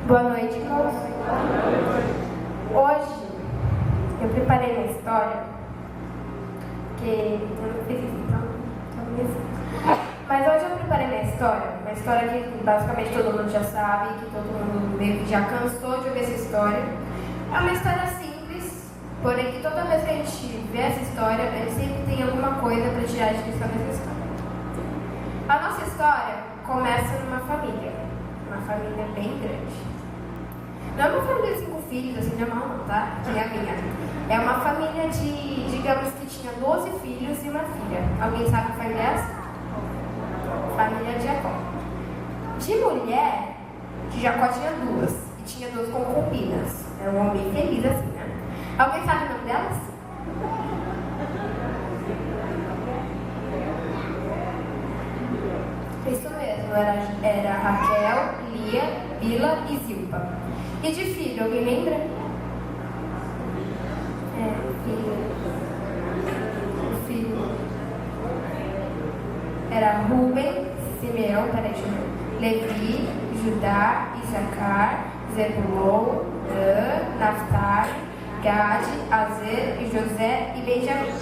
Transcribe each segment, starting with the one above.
Boa noite, irmãos. Hoje eu preparei uma história que eu não fiz isso, então. Mas hoje eu preparei uma história que basicamente todo mundo já sabe, que todo mundo meio que já cansou de ouvir essa história. É uma história simples, porém que toda vez que a gente vê essa história, a gente sempre tem alguma coisa para tirar de lição dessa história. A nossa história começa numa família bem grande. Não é uma família de 5 filhos, assim, normal não, tá? Que é a minha. É uma família de, digamos que tinha 12 filhos e uma filha. Alguém sabe que família é essa? Família de Jacó. De mulher, de Jacó tinha 2. E tinha 2 concubinas. É um homem feliz assim, né? Alguém sabe o nome delas? Isso mesmo, era Raquel, Lia, Bila e Zilpa. E de filho, alguém lembra? O filho era Rúben, Simeão, Levi, Judá, Issacar, Zebulon, Dan, Naftali, Gade, Azer, e José e Benjamim.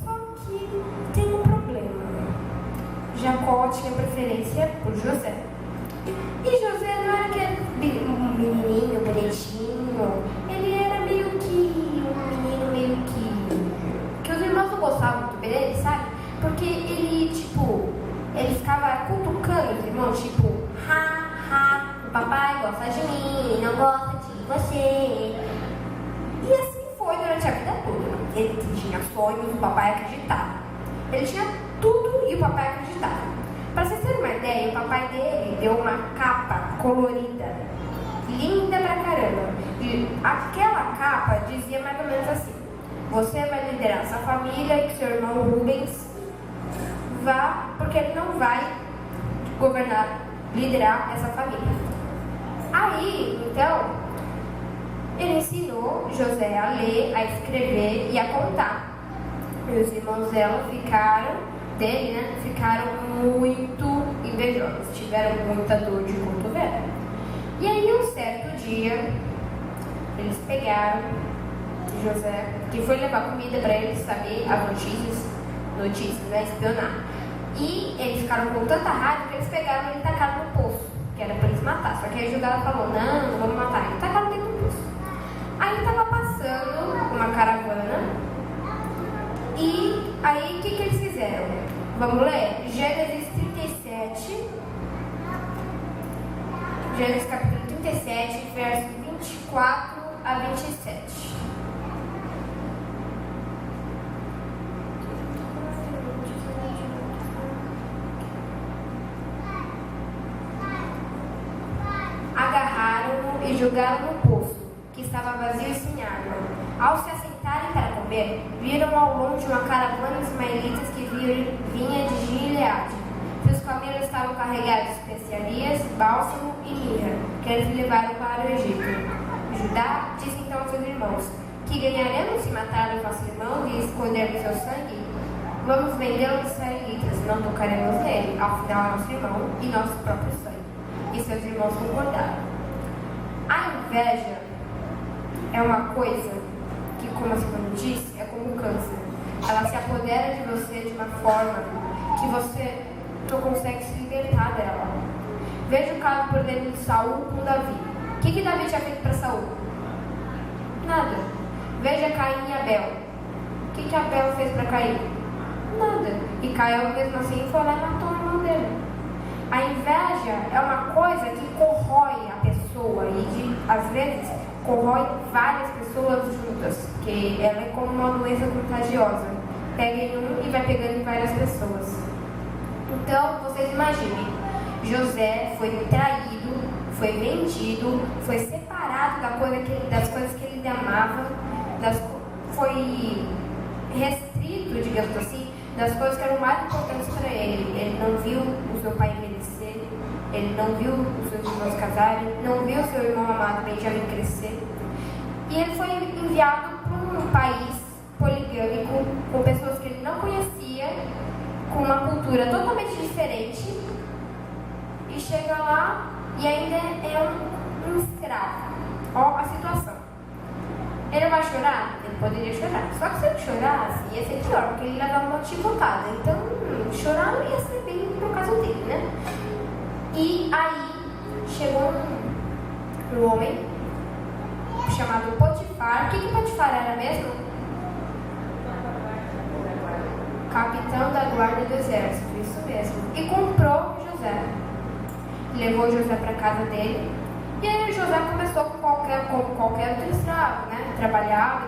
Só que tem um problema. Jacó tinha preferência por José. E José não era aquele menininho bonitinho, ele era meio que um menino que os irmãos não gostavam muito dele, sabe? Porque ele ficava cutucando os irmãos, o papai gosta de mim, não gosta de você. E assim foi durante a vida toda. Ele tinha sonhos, o papai acreditava. Ele tinha tudo e o papai acreditava. Para vocês terem uma ideia, o papai dele deu uma capa colorida, linda pra caramba. E aquela capa dizia mais ou menos assim: você vai liderar essa família e que seu irmão Rubens vá, porque ele não vai liderar essa família. Aí, então, ele ensinou José a ler, a escrever e a contar. E os irmãos dela ficaram muito invejosos, tiveram muita dor de cotovelo. E aí, um certo dia, eles pegaram José, que foi levar comida para eles saber as notícias, né, espionar. E eles ficaram com tanta raiva que eles pegaram e tacaram no poço, que era para eles matar. Só que aí Judá falou: não vamos matar. E tacaram dentro do poço. Aí estava passando uma caravana. E aí o que eles fizeram? Vamos ler? Gênesis 37. Gênesis capítulo 37, versos 24 a 27. Agarraram-no e jogaram no poço, que estava vazio e sem água. Ao se assentarem para comer, viram ao longe uma caravana de ismaelitas que vinha de Gileade. Seus camelos estavam carregados de especiarias, bálsamo e mirra, que eles levaram para o Egito. Judá disse então aos seus irmãos: que ganharemos se matarmos nossos irmãos e escondermos seu sangue? Vamos vendê-lo aos israelitas, não tocaremos nele, afinal é nosso irmão e nosso próprio sangue. E seus irmãos concordaram. A inveja é uma coisa que, como a Simone disse, é como um câncer. Ela se apodera de você de uma forma que você não consegue se libertar dela. Veja o caso, por exemplo, de Saul com Davi. O que Davi tinha feito para Saul? Nada. Veja Caim e Abel. O que Abel fez para Caim? Nada. E Caim, mesmo assim, foi lá e matou o irmão dele. A inveja é uma coisa que corrói a pessoa e, às vezes, corrói várias pessoas juntas, porque ela é como uma doença contagiosa. Pega em um e vai pegando em várias pessoas. Então, vocês imaginem, José foi traído, foi vendido, foi separado das coisas que ele amava, foi restrito, digamos assim, das coisas que eram mais importantes para ele. Ele não viu o seu pai envelhecer, ele não viu os seus irmãos casarem, não viu o seu irmão amado Benjamim crescer. E ele foi enviado para um país poligâmico, com pessoas que ele não conhecia, com uma cultura totalmente diferente. e chega lá e ainda é um escravo. Ó a situação. Ele vai chorar? Ele poderia chorar. Só que se ele chorasse, ia ser pior, porque ele ia dar uma chicotada. Então, chorar não ia ser bem por causa dele, né? E aí, chegou um homem chamado Potifar. O que Potifar era mesmo? Capitão da guarda do exército, isso mesmo. E comprou José. Levou José para casa dele. E aí José começou como qualquer outro escravo, né? Trabalhava.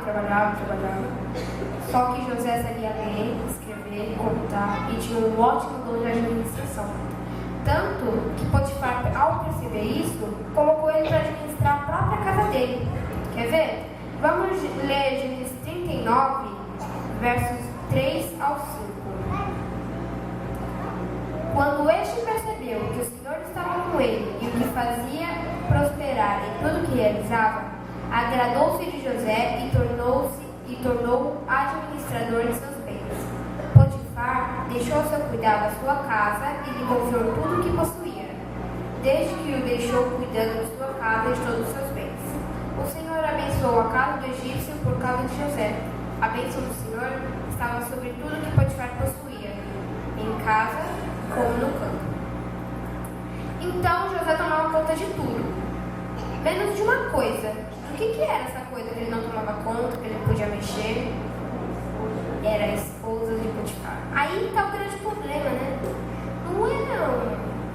Só que José sabia ler, escrever, contar e tinha um ótimo dom de administração. Tanto que Potifar, ao perceber isso, colocou ele para administrar a própria casa dele. Quer ver? Vamos ler Gênesis 39, versos 3 ao 5. Quando este percebeu que o Senhor estava com ele e o que fazia prosperar em tudo que realizava, agradou-se de José e tornou administrador de seus bens. Potifar deixou a seu cuidado a sua casa e lhe confiou tudo o que possuía, desde que o deixou cuidando de sua casa e de todos os seus bens. O Senhor abençoou a casa do egípcio por causa de José. A bênção do Senhor estava sobre tudo que Potifar possuía, em casa como no campo. Então José tomava conta de tudo, menos de uma coisa. O que era essa coisa que ele não tomava conta, que ele não podia mexer? Era a esposa de Potifar. Aí está o grande problema, né? Não é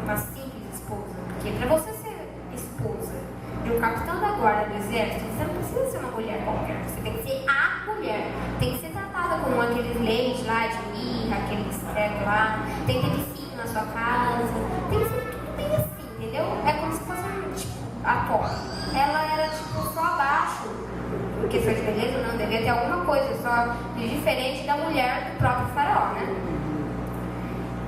uma simples esposa, porque para você ser esposa de um capitão da guarda do exército, você não precisa ser uma mulher qualquer, você tem que ser a mulher, tem que ser tratada como aqueles leis lá de mirra, aqueles cegos lá, tem que ter piscina na sua casa, tem que ser tudo bem assim, entendeu? É como se fosse tipo, a Torre. Ela era tipo só abaixo, em questão de beleza, não devia ter alguma coisa só de diferente da mulher do próprio faraó, né?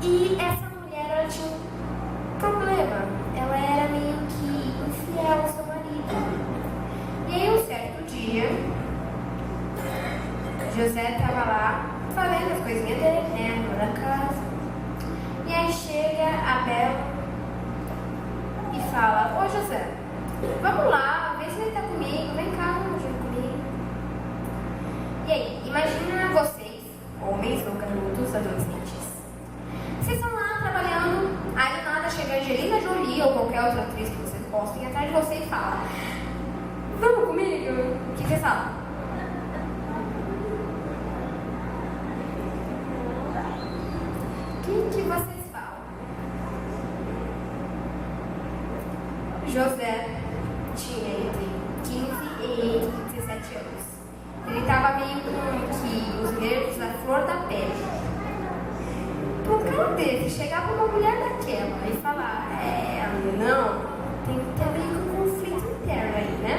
E essa mulher, ela tinha um problema, ela era meio que infiel ao seu marido. E aí um certo dia, José estava lá fazendo as coisinhas dele, né, na casa. E aí chega a Bela e fala: ô José, vamos lá, vê se ele está comigo, vem cá, vamos junto comigo. E aí, imagina vocês, homens ou garotos, adolescentes, vocês estão lá trabalhando, aí do nada chega a Angelina Jolie ou qualquer outra atriz que vocês gostem atrás de você e fala: vamos comigo? O que vocês falam? O que vocês falam? José tinha entre 15 e 17 anos. Ele estava meio com que os nervos da flor da pele. Para um cara desse, chegar para uma mulher daquela e falar: não, tem que ter meio que um conflito interno aí, né?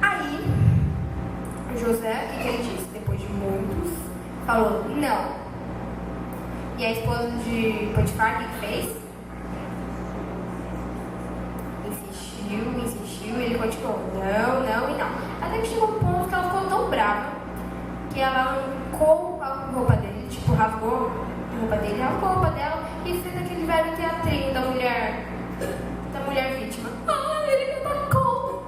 Aí, José, o que ele disse? Depois de muitos, falou: não. E a esposa de Potifar, o que fez? Insistiu, e ele continuou: não e não. Até que chegou um ponto que ela ficou tão brava que ela arrancou a roupa dele, tipo, rasgou a roupa dele, arrancou a roupa dela e fez aquele velho teatrinho da mulher vítima. Ele me atacou.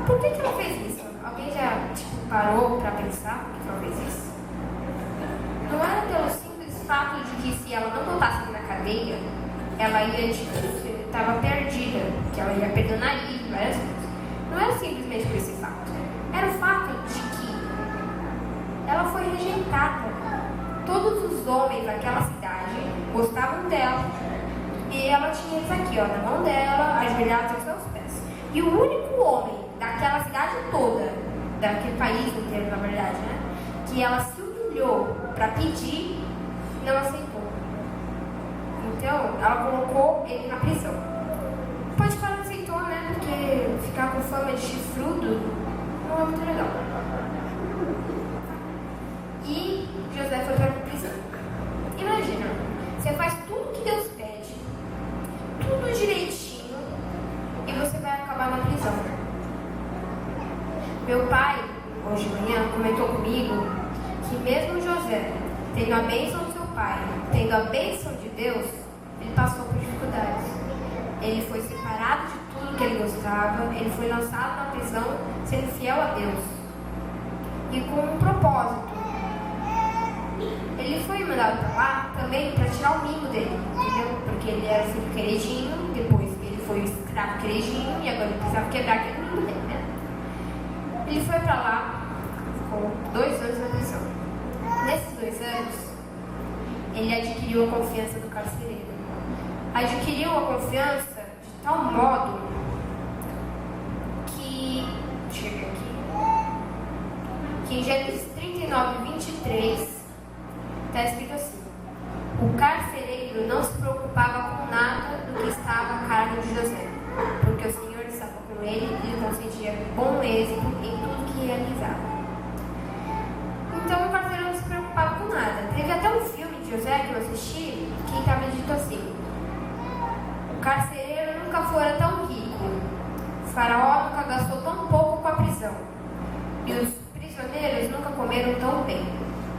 Por que ela fez isso? Alguém já parou pra pensar por que ela fez isso? Não era pelo simples fato de que se ela não botasse na cadeia, ela ia, estava perdida, que ela ia perder o nariz, várias coisas. Não era simplesmente por esse fato. Era o fato de que ela foi rejeitada. Todos os homens daquela cidade gostavam dela. E ela tinha isso aqui, ó, na mão dela, ajoelhados aos seus pés. E o único homem daquela cidade toda, daquele país inteiro, na verdade, né, que ela se humilhou para pedir, não aceitou. Então, ela colocou ele na prisão. Potifar não aceitou, né? Porque ficar com fama de chifrudo não é muito legal. E José foi para a prisão. Imagina, você faz tudo que Deus pede, tudo direitinho, e você vai acabar na prisão. Meu pai, hoje de manhã, comentou comigo que mesmo José tendo a bênção do seu pai, tendo a bênção de Deus, ele passou por dificuldades. Ele foi separado de tudo que ele gostava, ele foi lançado na prisão, sendo fiel a Deus. E com um propósito. Ele foi mandado para lá também para tirar o mimo dele, entendeu? Porque ele era filho queridinho, depois ele foi escravo queridinho e agora ele precisava quebrar aquele mimo dele, né? Ele foi para lá, ficou 2 anos na prisão. Nesses 2 anos, ele adquiriu a confiança do carcereiro. Adquiriu a confiança de tal modo que, chega aqui, que em Gênesis 39, 23, está escrito assim: o carcereiro não se preocupava com nada do que estava a cargo de José, porque o Senhor estava com ele e lhe concedia bom êxito em tudo que realizava. Então o carcereiro não se preocupava com nada. Teve até um filme de José que eu assisti que estava dito assim: o carcereiro nunca fora tão rico, o faraó nunca gastou tão pouco com a prisão, e os prisioneiros nunca comeram tão bem.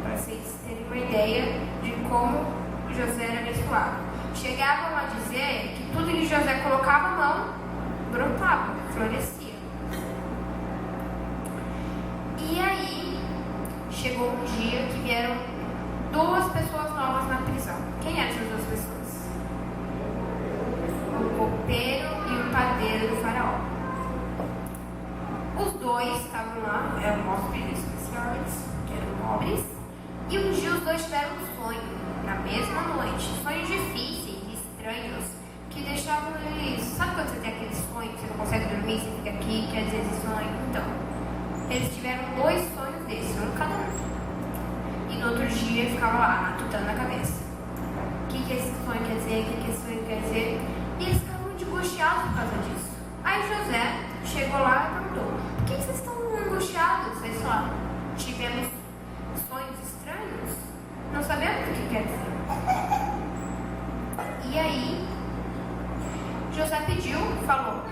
Para vocês terem uma ideia de como José era abençoado. Chegavam a dizer que tudo que José colocava a mão brotava, florescia. E aí chegou um dia que vieram 2 pessoas novas na prisão. Quem eram essas 2 pessoas? O copeiro e o padeiro do faraó. Os 2 estavam lá, eram hóspedes especiais, que eram nobres. E um dia os 2 tiveram um sonho, na mesma noite. Sonhos difíceis, estranhos, que deixavam eles... Sabe quando você tem aquele sonho que você não consegue dormir, você fica aqui, quer dizer esse sonho? Então, eles tiveram 2 sonhos desses, um cada um. E no outro dia ficava lá, matutando na cabeça. O que esse sonho quer dizer? O que esse sonho quer dizer? E eles ficavam muito angustiados por causa disso. Aí José chegou lá e perguntou: por que vocês estão angustiados? Eles falaram: tivemos sonhos estranhos, não sabemos o que quer dizer. E aí José pediu, falou: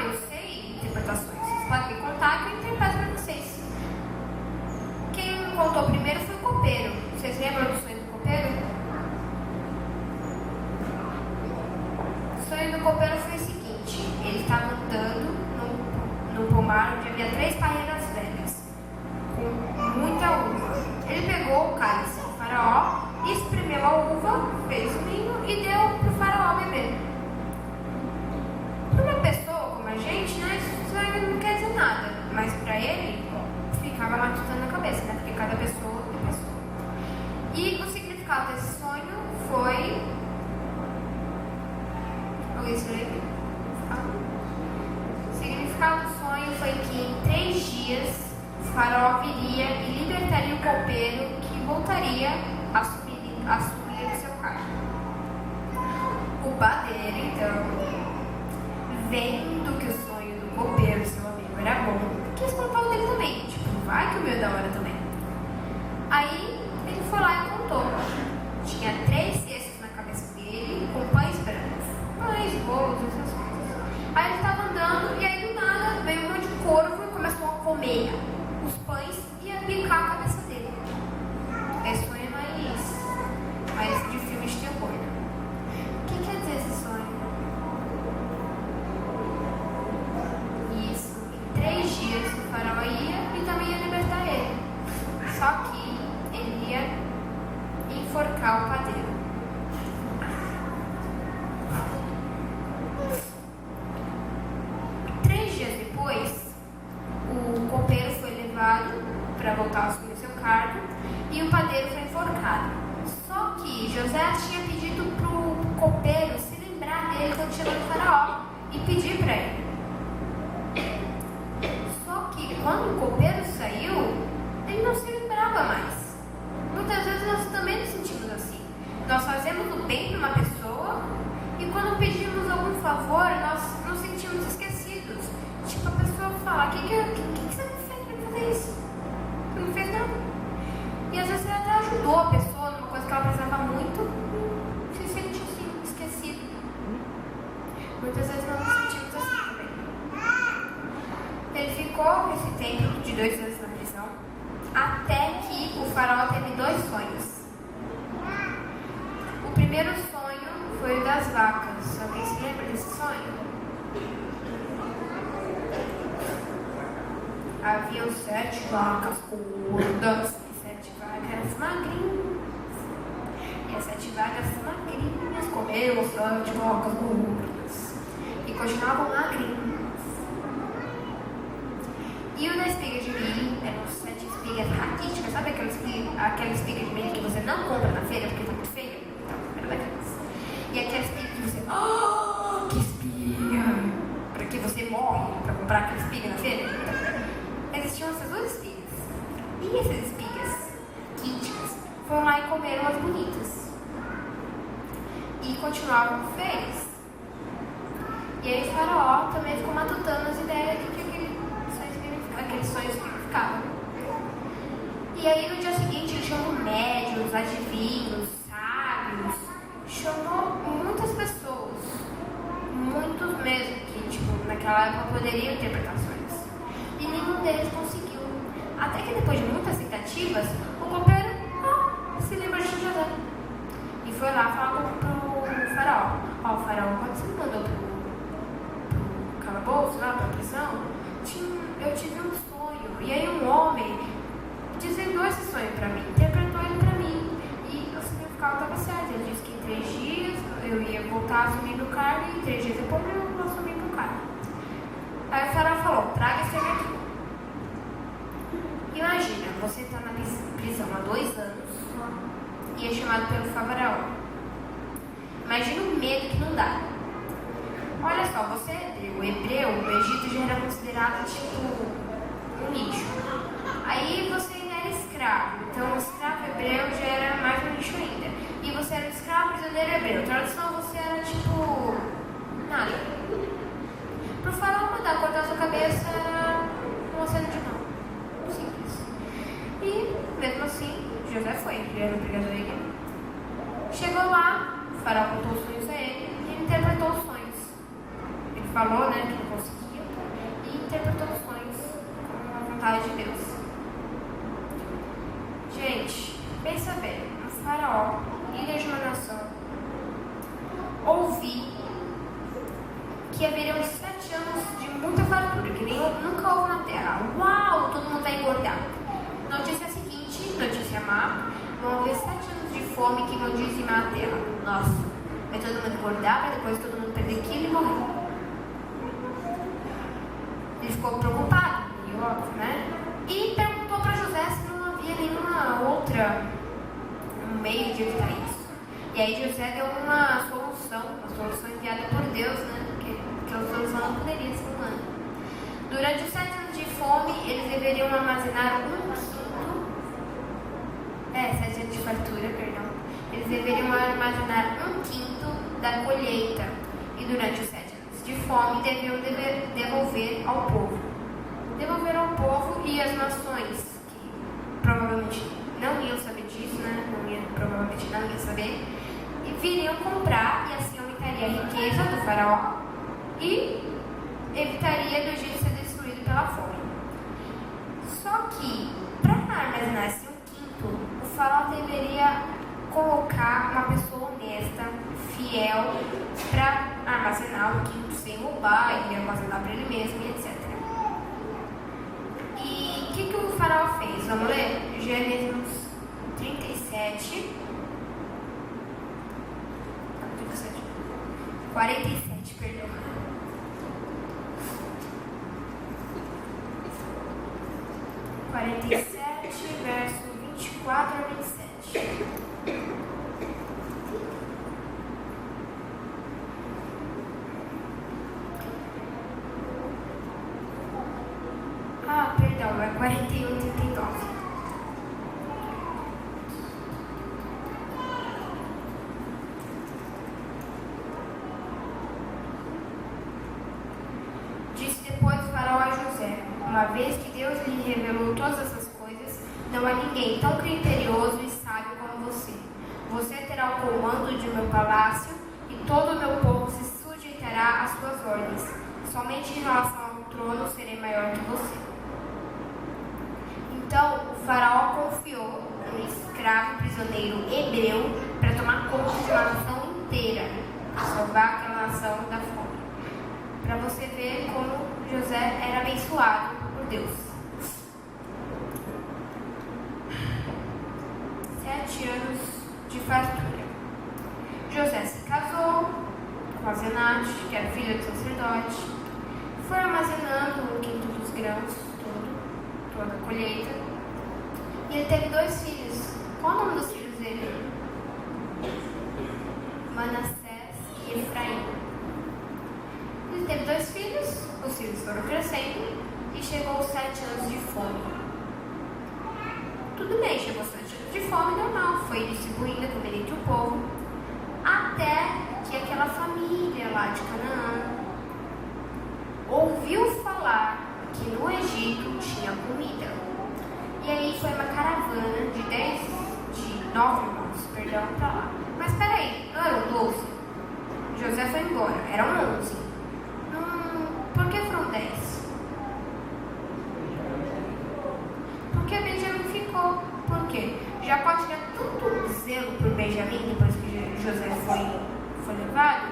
eu sei interpretações, vocês podem me contar que eu interpreto para vocês. Quem contou primeiro foi o copeiro. Vocês lembram do sonho do copeiro? O sonho do copeiro foi o seguinte: ele estava andando num pomar onde havia 3 parreiras velhas com muita uva. Ele pegou o cálice do faraó, espremeu a uva, fez o vinho e deu para o faraó beber. Para uma pessoa como a gente, né, isso não quer dizer nada, mas para ele ficava matutando na cabeça, né, porque cada pessoa é pessoa. E o significado desse sonho foi... Alguém se lembra? O significado do sonho foi que em 3 dias o faraó viria e libertaria o copeiro, que voltaria a assumir o seu cargo. O padeiro, então, vendo que o sonho do copeiro, seu amigo, era bom, quis contar o dele também. Tipo, vai que o meu é da hora também. Aí ele foi lá e contou. Tinha 3 cestos na cabeça dele com pães brancos. Pães, bolos, essas coisas. Aí ele estava andando e aí do nada veio um monte de corvo e começou a comer os pães e a picar a cabeça dele. Esse sonho é mais de filme de terror. O que quer dizer esse sonho? Isso, em 3 dias o faraó ia e também ia libertar ele. Só que ele ia enforcar o padeiro. O copeiro foi levado para voltar a assumir seu cargo e o padeiro foi enforcado. Só que José tinha pedido para o copeiro se lembrar dele quando chegou no faraó e pedir para ele. Só que quando o copeiro saiu, ele não se lembrava mais. Muitas vezes nós também nos sentimos assim. Nós fazemos o bem para uma pessoa e quando pedimos algum favor, nós nos sentimos esquecidos. Tipo, a pessoa fala: o que você não fez para fazer isso? Você não fez nada. E às vezes você até ajudou a pessoa numa coisa que ela precisava muito, se sente assim, esquecido. Muitas vezes nós nos sentimos assim também. Ele ficou esse tempo de 2 anos na prisão, até que o faraó teve 2 sonhos. primeiro sonho foi o das vacas. Alguém se lembra desse sonho? Havia 7 vacas gordas e 7 vacas magrinhas. E as 7 vacas magrinhas comeram as 7 vacas gordas e continuavam magrinhas. E o da espiga de milho eram 7 espigas raquíticas. Sabe aquela espiga de milho que você não compra na feira porque tá muito feia? Então, era daquelas. E aquela espiga que você... que espiga! Para que você morre para comprar aquela espiga na feira? Então, existiam essas 2 espigas. E essas espigas quíticas foram lá e comeram as bonitas. E continuavam feias. E aí o faraó também ficou matutando as ideias de que aquele sonho significava. E aí no dia seguinte ele chamou médiuns, adivinhos, sábios, chamou muitas pessoas, muitos mesmo, que naquela época poderiam interpretações. E nenhum deles conseguiu. Até que depois de muitas tentativas, o copeiro se lembrou de José. E foi lá falar pro faraó. Faraó, quando você me mandou pro calabouço, lá pra prisão, eu tive um sonho, e aí um homem desvendou esse sonho para mim, interpretou ele para mim, e o significado estava certo. Ele disse que em 3 dias eu ia voltar a assumir meu cargo, e em 3 dias depois eu assumi meu cargo. Aí o faraó falou: traga esse homem aqui. Imagina, você está na prisão há 2 anos e é chamado pelo faraó. Imagina o medo que não dá. Olha só, você é hebreu, o Egito já era considerado um lixo. Aí você ainda era escravo, então o escravo hebreu já era mais um lixo ainda. E você era um escravo prisioneiro hebreu. Tradução, você era nada. Pro faraó mandar cortar sua cabeça era um aceno de mão. Simples. E mesmo assim, José foi, ele era um brigadeiro. Chegou lá, o faraó contou os sonhos a ele e ele interpretou os sonhos. Ele falou, que não conseguia, e interpretou os sonhos com a vontade de Deus. Gente, pensa bem, um faraó, líder de uma nação, ouvi que haveriam 7 anos de muita fartura, que nunca houve na terra. Uau, todo mundo vai engordar. Notícia seguinte, notícia má, vão haver 7 anos de fome que vão dizimar a terra. Nossa, vai todo mundo engordar, vai depois todo mundo perder quilo e morrer. Ele ficou preocupado, e óbvio, né? E perguntou para José se não havia nenhuma outra meio de evitar isso. E aí José deu uma solução enviada por Deus, né? Porque a solução não poderia ser humana. Durante os 7 anos de fome, eles deveriam armazenar 7 anos de fartura, perdão. Eles deveriam armazenar 1/5 da colheita. E durante os 7 anos de fome, deviam devolver ao povo. Devolver ao povo e as nações, que provavelmente não iam saber disso, né? Provavelmente não iam saber, e viriam comprar, e assim aumentaria a riqueza do faraó e evitaria do Egito ser destruído pela fome. Só que, para armazenar esse 1/5, o faraó deveria colocar uma pessoa honesta, fiel, para armazenar o 1/5 sem roubar e armazenar para ele mesmo, e etc. E o que o faraó fez? Vamos ler? Gênesis 47, perdão. 47, verso 24 a 27. Perdão, é 41, 39. Disse depois o faraó a José: uma vez que Deus lhe revelou todas essas coisas, não há ninguém tão criterioso e sábio como você. Você terá o comando de meu palácio e todo o meu povo se sujeitará às suas ordens. Somente em relação ao trono serei maior que você. Então o faraó confiou um escravo prisioneiro hebreu para tomar conta de uma nação inteira, para salvar aquela nação da fome. Para você ver como José era abençoado por Deus. 7 anos de fartura. José se casou com a Zenate, que era filha do sacerdote. Foi armazenando no quinto dos grãos, toda a colheita. E ele teve 2 filhos. Qual o nome dos filhos dele? Manassés e Efraim. Ele teve 2 filhos, os filhos foram crescendo e chegou aos 7 anos de fome. Tudo bem, chegou aos 7 anos de fome, normal, foi distribuindo a comida entre o povo, até que aquela família lá de Canaã ouviu falar que no Egito tinha comida. E aí foi uma caravana de 9 irmãos, para lá. Mas peraí, não eram 12? José foi embora, eram 11. Por que foram 10? Porque Benjamim ficou. Por quê? Jacó tinha tanto zelo por Benjamim, depois que José foi levado,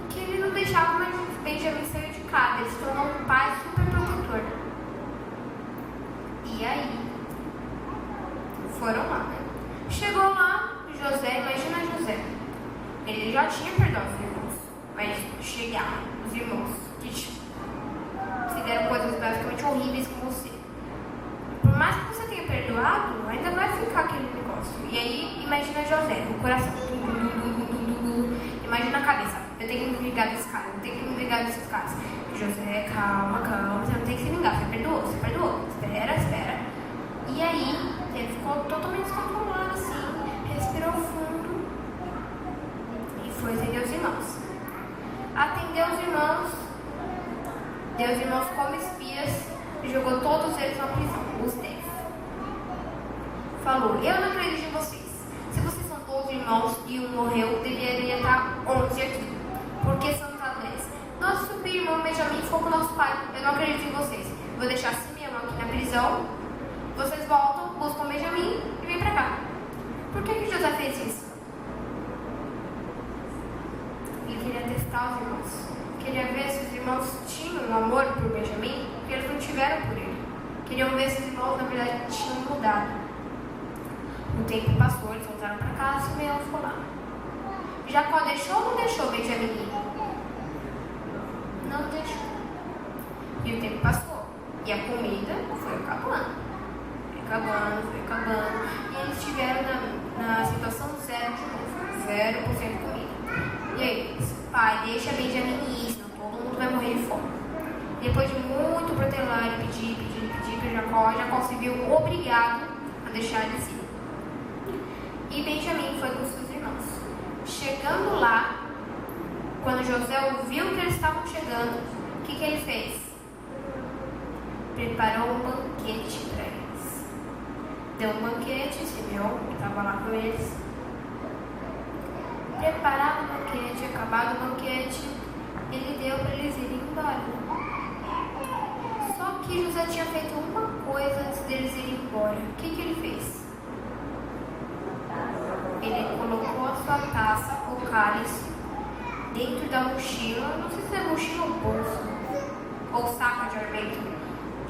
que ele não deixava mais Benjamim sair de casa. Ele se tornou um pai super protetor. E aí, foram lá, né? Chegou lá, José, imagina José. Ele já tinha perdoado os irmãos, mas chegaram os irmãos que fizeram coisas basicamente horríveis com você. Por mais que você tenha perdoado, ainda vai ficar aquele negócio. E aí, imagina José, o coração. Imagina a cabeça. Eu tenho que me vingar desse cara, eu tenho que me vingar desses caras. José, calma, você não tem que se vingar. Você perdoou. Espera. E aí, ele ficou totalmente descontrolado, assim, respirou fundo e foi atender os irmãos. Atendeu os irmãos, deu os irmãos como espias e jogou todos eles na prisão, os 10. Falou, eu não acredito em vocês. Se vocês são 12 irmãos e um morreu, deveria estar 11 aqui. Porque são os ladrões. Nosso subirmão Benjamim ficou com o nosso pai. Eu não acredito em vocês. Vou deixar Simeão aqui na prisão. Vocês voltam, buscam Benjamim e vêm pra cá. Por que José fez isso? Ele queria testar os irmãos. Queria ver se os irmãos tinham um amor por Benjamim, porque eles não tiveram por ele. Queriam ver se os irmãos, na verdade, tinham mudado. O tempo passou, eles voltaram para casa e Simeão ficou lá. Jacó deixou ou não deixou Benjamim? Não deixou. E o tempo passou. E a comida foi acabando. E eles estiveram na situação 0 de novo. 0% de comida. E aí, pai, deixa Benjamim ir, senão todo mundo vai morrer de fome. Depois de muito protelar e pedir para Jacó se viu obrigado a deixar eles ir. E Benjamim foi com seus irmãos. Chegando lá, quando José ouviu que eles estavam chegando, o que ele fez? Preparou um banquete para eles. Deu um banquete, Simeão estava lá com eles. Preparado o banquete, acabado o banquete, ele deu para eles irem embora. Só que José tinha feito uma coisa antes deles irem embora. O que ele fez? Ele colocou a sua taça ou cálice dentro da mochila, não sei se é mochila ou bolso, ou saco de armamento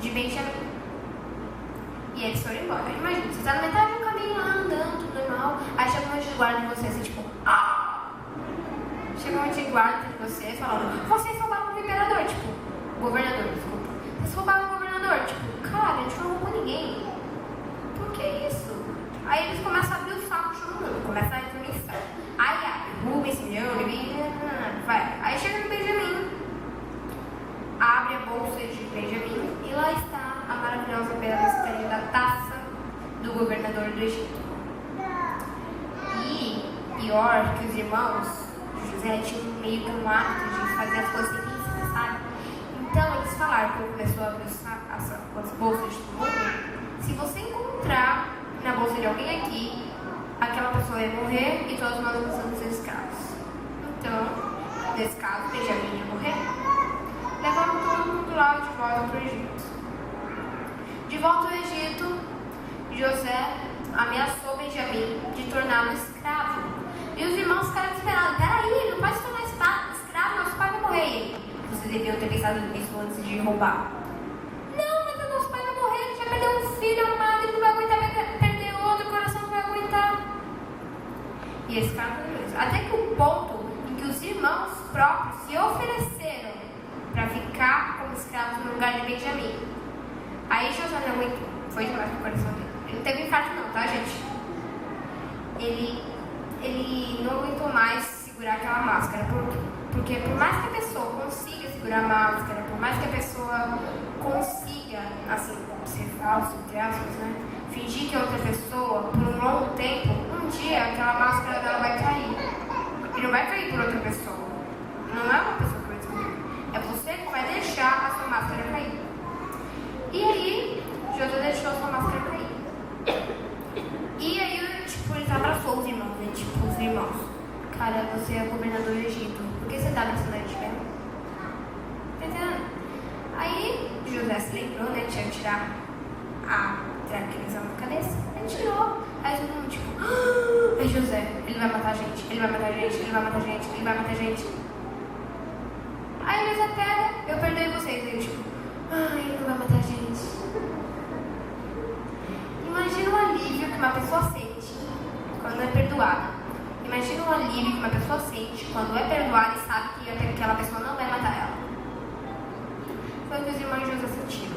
de Benjamim. E eles foram embora. Imagina, você está na metade do caminho lá, andando, tudo normal, aí chega um monte de guarda de você, assim, tipo, chega um monte de guarda de você falando, vocês roubaram o imperador, tipo, governador, desculpa. Vocês roubaram o governador, tipo, cara, a gente não roubou ninguém. Por que isso? Aí eles começam a abrir o saco chorando, começam a entrevistar. Aí abre, Rubens, Simeão, vai. Aí chega no Benjamim, abre a bolsa de Benjamim e lá está a maravilhosa bela história da taça do governador do Egito. E pior que os irmãos de José tinham meio que um hábito de fazer as coisas sem risca, sabe? Então eles falaram, quando começou a abrir as bolsas de todo mundo, se você encontrar na bolsa de alguém aqui, aquela pessoa ia morrer e todos nós somos escravos. Então, nesse caso, Benjamim ia morrer. Levaram todo mundo lá de volta para o Egito. De volta ao Egito, José ameaçou Benjamim de torná-lo escravo. E os irmãos ficaram desesperados. Peraí, ele não pode se tornar escravo, nosso pai vai morrer. Vocês deviam ter pensado nisso antes de roubar. Não, mas o nosso pai vai morrer, ele já perdeu um filho amado, ele não vai aguentar perder outro, o coração não vai aguentar. E eles ficaram furiosos. Até que o ponto em que os irmãos próprios se ofereceram para ficar como escravos no lugar de Benjamim. Aí José não aguentou. Foi demais pro coração dele. Ele não teve infarto não, tá, gente? Ele não aguentou mais segurar aquela máscara. Porque por mais que a pessoa consiga segurar a máscara, por mais que a pessoa consiga, assim, ser falso, entre aspas, né? Fingir que é outra pessoa por um longo tempo, um dia aquela máscara dela vai cair. E não vai cair por outra pessoa. Não é uma pessoa que vai descobrir. É você que vai deixar a sua máscara cair. E aí, José deixou a sua máscara cair. E aí, tipo, ele abraçou os irmãos, né? Tipo, os irmãos. Cara, você é governador do Egito. Por que você tá abraçando a gente, velho? Tá entendendo? Aí, José se lembrou, né? Tinha que tirar aquele exame da cabeça. Ele tirou. Aí todo mundo, tipo, José, ele vai matar a gente, ele vai matar a gente, ele vai matar a gente, ele vai matar a gente. Aí José pega, eu perdoei vocês. Ele, tipo, ele não vai matar a gente. Imagina o alívio que uma pessoa sente quando é perdoada. Imagina o alívio que uma pessoa sente quando é perdoada e sabe que aquela pessoa não vai matar ela. Foi o que os irmãos de José sentiram.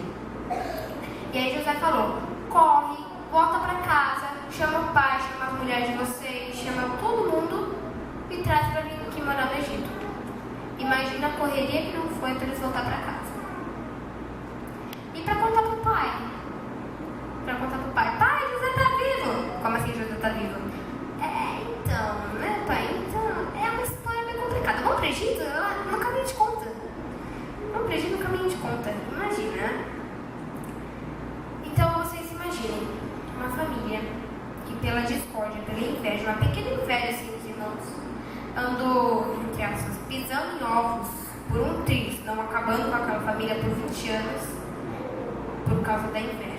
E aí José falou, corre, volta pra casa, chama o pai, chama as mulheres de vocês, chama todo mundo e traz pra vir aqui morar no Egito. Imagina a correria que não foi pra eles voltar pra casa. E pra contar pro pai. Pai, José tá vivo. Como assim José tá vivo? Então, né, pai? Então, é uma história bem complicada. Vamos pro Egito? No caminho de conta. Vamos pro Egito no caminho de conta. Imagina. Então, vocês imaginem uma família que pela discórdia, pela inveja, uma pequena inveja, assim, dos irmãos, andou, entre aspas, pisando em ovos por um triz, não acabando com aquela família por 20 anos, por causa da inveja.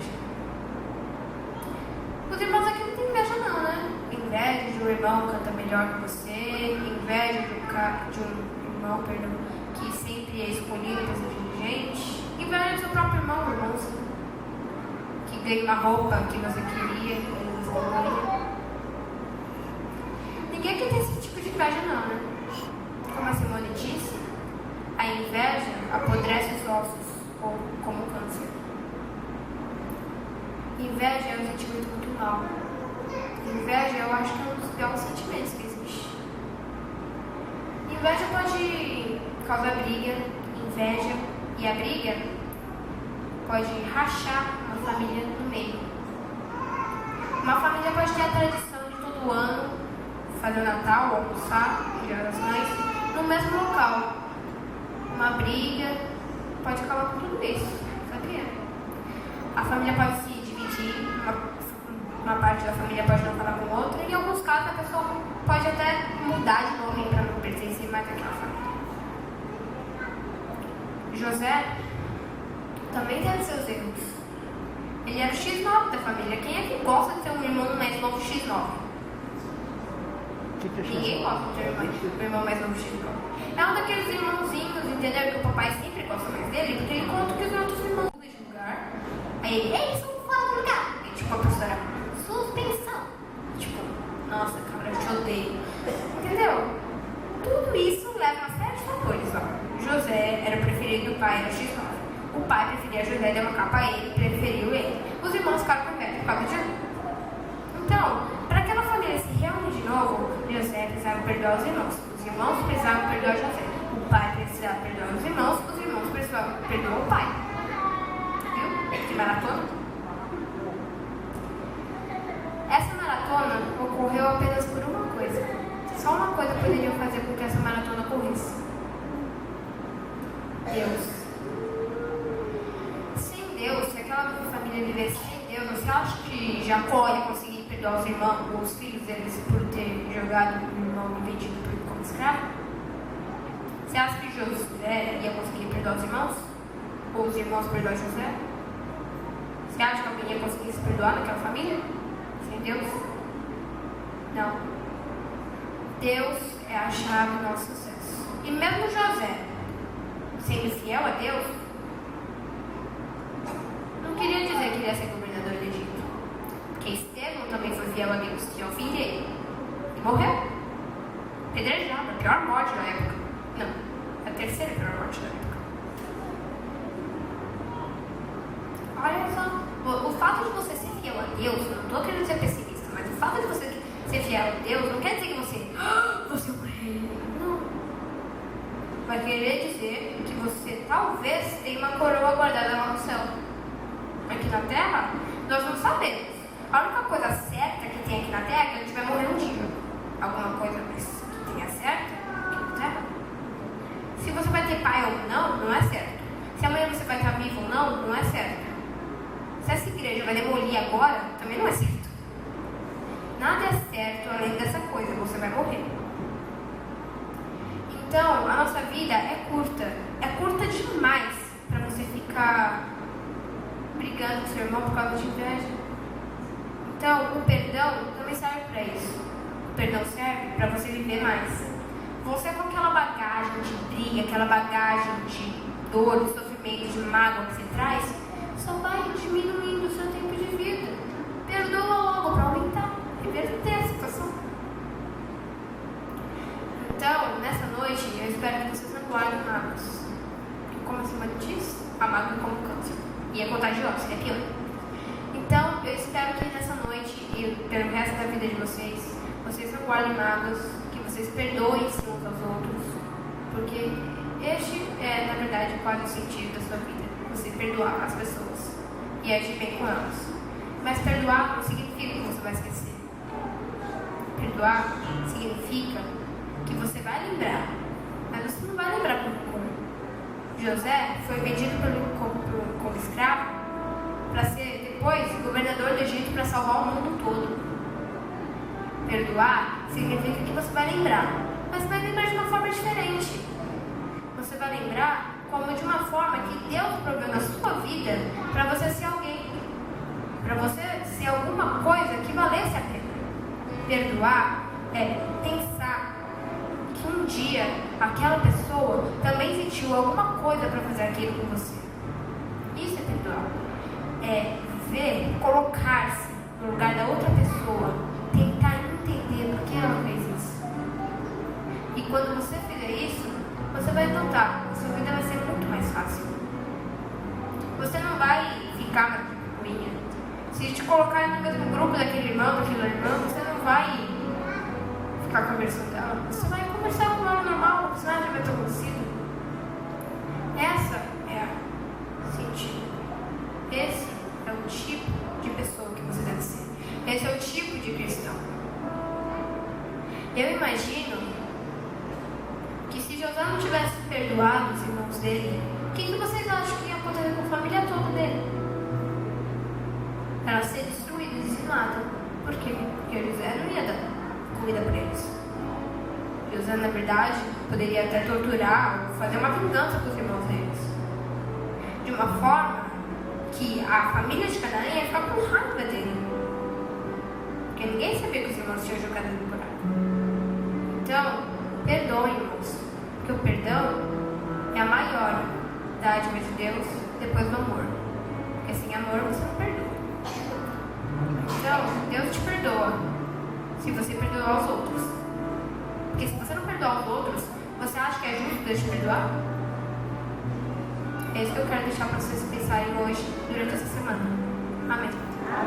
Os irmãos aqui não tem inveja não, né? Inveja de um irmão que canta melhor que você, inveja de um irmão, que sempre é escolhido para ser dirigente, inveja do seu próprio irmão, que ganha uma roupa que você queria, que você escolhia. Ninguém quer ter esse tipo de inveja não, né? Como a Simone disse, a inveja apodrece os ossos, ou como câncer. Inveja é um sentimento muito mau. Inveja, eu acho que é um dos piores sentimentos que existe. Inveja pode causar briga, inveja, e a briga pode rachar uma família no meio. Uma família pode ter a tradição de todo ano fazer o Natal, almoçar, Dia das Mães, no mesmo local. Uma briga pode acabar com tudo isso, sabia? A família pode se dividir, uma parte da família pode não falar com outra, e em alguns casos a pessoa pode até mudar de nome para não pertencer mais àquela família. José também teve seus erros. Ele era o X9 da família. Quem é que gosta de ter um irmão mais novo X9? Ninguém gosta de ter um irmão mais novo X9. É um daqueles irmãozinhos, entendeu? Que o papai sempre gosta mais dele, porque ele conta que os outros irmãos mudam de lugar. Aí ele, eles são fora do lugar. E tipo, a professora, suspensão. Tipo, nossa, cara, eu te odeio. Entendeu? Tudo isso leva a uma série de fatores, ó. José era o preferido do pai, era o X9. O pai preferia José, deu uma capa a ele, preferiu ele. Os irmãos ficaram com inveja por causa de José. Então, para aquela família se reunir de novo, José precisava perdoar os irmãos. Os irmãos precisavam perdoar José. O pai precisava perdoar os irmãos precisavam perdoar o pai. Viu? Que maratona? Essa maratona ocorreu apenas por uma coisa. Só uma coisa poderiam fazer com que essa maratona ocorresse. Deus. Sem Deus, se aquela família vivesse sem Deus, você acha que Jacó ia conseguir perdoar os irmãos, os filhos deles por ter jogado o irmão e vendido como escravo? Você acha que José ia conseguir perdoar os irmãos? Ou os irmãos perdoar José? Você acha que alguém ia conseguir se perdoar naquela família? Sem Deus? Não. Deus é a chave do nosso sucesso. E mesmo José, sendo fiel a Deus, não queria dizer que ele ia ser governador do Egito. Porque Estevão também foi fiel a Deus, que é o fim dele. E morreu. Apedrejado, a pior morte da época. Não, a terceira pior morte da época. Olha só, o fato de você ser fiel a Deus, eu não estou querendo ser pessimista, mas o fato de você ser fiel a Deus não quer dizer que você é um rei. Não. Vai querer dizer que você talvez tenha uma coroa guardada lá no céu. Aqui na terra, nós não sabemos. A única coisa certa que tem aqui na terra é que a gente vai morrer um dia. Alguma coisa que tenha certo aqui na terra. Se você vai ter pai ou não, não é certo. Se amanhã você vai estar vivo ou não, não é certo. Se essa igreja vai demolir agora, também não é certo. Nada é certo além dessa coisa, você vai morrer. Então, a nossa vida é curta. É curta demais para você ficar brigando com seu irmão por causa de inveja. Então, o perdão também serve para isso. O perdão serve para você viver mais. Você com aquela bagagem de briga, aquela bagagem de dor, de sofrimento, de mágoa que você traz, só vai diminuindo o seu tempo de vida. Perdoa logo para aumentar, reverter a situação. Então, nessa noite, eu espero que vocês não guardem mágoas. Como a semana diz, a mágoa é como câncer. E é contagiosa, é pior. Então, eu espero que nessa noite e pelo resto da vida de vocês não guardem mágoas, que vocês perdoem-se uns aos outros. Porque este é, na verdade, quase o sentido da sua vida. Você perdoar as pessoas e agir bem com elas. Mas perdoar não significa que você vai esquecer. Perdoar significa que você vai lembrar, mas você não vai lembrar como. José foi vendido como escravo para ser depois governador do Egito para salvar o mundo todo. Perdoar significa que você vai lembrar, mas vai lembrar de uma forma diferente. Você vai lembrar como de uma forma que Deus proveu na sua vida para você ser alguém, para você ser alguma coisa que valesse a pena. Perdoar é pensar que um dia aquela pessoa também sentiu alguma coisa para fazer aquilo com você. Isso é perdoar. É ver, colocar-se no lugar da outra pessoa, tentar entender por que ela fez isso. E quando você fizer isso, você vai notar que a sua vida vai ser muito mais fácil. Você não vai ficar na ruinha. Se te colocar no mesmo grupo daquele irmão, daquela irmã, você não vai ficar conversando com ela. Você vai conversar com ela normal, porque senão já vai ter acontecido. Essa é a sentido. Esse é o tipo de pessoa que você deve ser. Esse é o tipo de cristão. Eu imagino que se José não tivesse perdoado os irmãos dele, o que vocês acham que ia acontecer com a família toda dele? Ela ser destruída, dizimada. Por quê? Porque José não ia dar comida para eles. José, na verdade, poderia até torturar ou fazer uma vingança com os irmãos deles. De uma forma que a família de Canaã ia ficar com raiva dele. Porque ninguém sabia que os irmãos tinham jogado no buraco. Então, perdoem, irmãos. Porque o perdão é a maior dádiva de Deus depois do amor. Porque sem amor você não perdoa. Então, Deus te perdoa se você perdoar os outros. Porque se você não perdoar os outros, você acha que é justo Deus te perdoar? É isso que eu quero deixar para vocês pensarem hoje, durante essa semana. Amém.